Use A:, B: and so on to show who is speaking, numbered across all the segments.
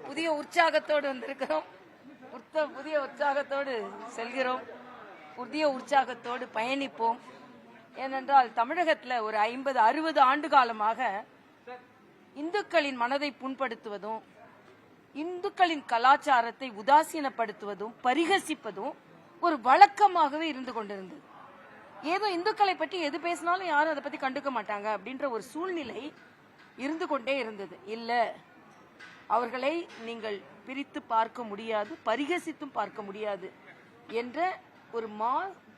A: புதிய உற்சாகத்தோடு வந்திருக்கிறோம். புதிய உற்சாகத்தோடு செல்கிறோம். புதிய உற்சாகத்தோடு பயணிப்போம். ஏனென்றால் தமிழகத்தில் ஒரு 50-60 ஆண்டு காலமாக இந்துக்களின் மனதை புண்படுத்துவதும், இந்துக்களின் கலாச்சாரத்தை உதாசீனப்படுத்துவதும், பரிகசிப்பதும் ஒரு வழக்கமாகவே இருந்து கொண்டிருந்தது. ஏதோ இந்துக்களை பற்றி எது பேசினாலும் யாரும் அதை பத்தி கண்டுக்க மாட்டாங்க அப்படின்ற ஒரு சூழ்நிலை இருந்து கொண்டே இருந்தது. இல்ல, அவர்களை நீங்கள் பிரித்து பார்க்க முடியாது, பரிகசித்தும் பார்க்க முடியாது என்ற ஒரு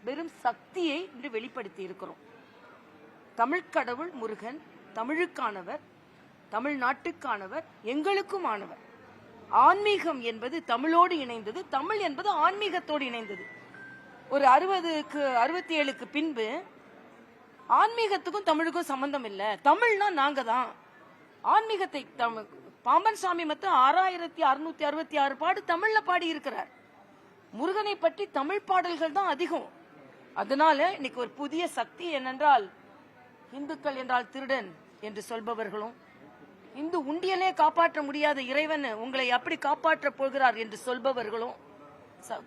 A: பெரும் சக்தியை இன்று வெளிப்படுத்தி இருக்கிறோம். தமிழ் கடவுள் முருகன் தமிழுக்கானவர், தமிழ்நாட்டுக்கானவர், எங்களுக்கும் ஆனவர். ஆன்மீகம் என்பது தமிழோடு இணைந்தது, தமிழ் என்பது ஆன்மீகத்தோடு இணைந்தது. ஒரு 67க்கு பின்பு ஆன்மீகத்துக்கும் தமிழுக்கும் சம்பந்தம் இல்ல, தமிழ்னா நாங்க தான். ஆன்மீகத்தை பாம்பன் சாமி மட்டும் 6666 பாடு தமிழ்ல பாடி இருக்கிறார். முருகனை பற்றி தமிழ் பாடல்கள் தான் அதிகம். அதனால இன்னைக்கு ஒரு புதிய சக்தி என்னென்றால், இந்துக்கள் என்றால் திருடன் என்று சொல்பவர்களும், இந்து உண்டியலே காப்பாற்ற முடியாத இறைவன் உங்களை எப்படி காப்பாற்ற போகிறார் என்று சொல்பவர்களும்,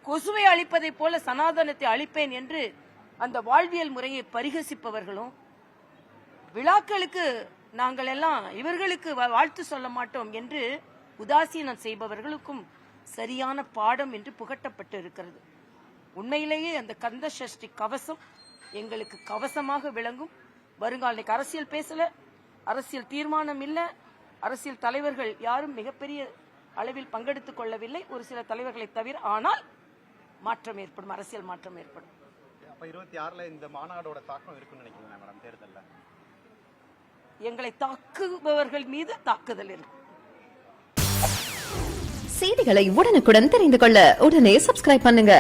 A: கொசுவை அழிப்பதை போல சனாதனத்தை அழிப்பேன் என்று அந்த வாழ்வியல் முறையை பரிகசிப்பவர்களும், விழாக்களுக்கு நாங்கள் எல்லாம் இவர்களுக்கு வாழ்த்து சொல்ல மாட்டோம் என்று உதாசீனம் செய்பவர்களுக்கும் சரியான பாடம் என்று புகட்டப்பட்டு இருக்கிறது. உண்மையிலேயே அந்த கந்த சஷ்டி கவசம் எங்களுக்கு கவசமாக விளங்கும். வருங்கால இன்னைக்கு அரசியல் பேசல, அரசியல் தீர்மானம் இல்ல, அரசியல் தலைவர்கள் யாரும் மிகப்பெரிய அளவில் பங்கெடுத்துக் கொள்ளவில்லை, ஒரு சில தலைவர்களை தவிர. ஆனால் மாற்றம் ஏற்படும், அரசியல் மாற்றம் ஏற்படும்.
B: 26ல இந்த மாநாடோட தாக்கம் இருக்குன்னு நினைக்கிறீங்க மேடம் தேர்தல்ல?
A: எங்களை தாக்குபவர்கள் மீது தாக்குதல் இருக்கும்.
C: செய்திகளை உடனுக்குடன் தெரிந்து கொள்ள உடனே சப்ஸ்கிரைப் பண்ணுங்க.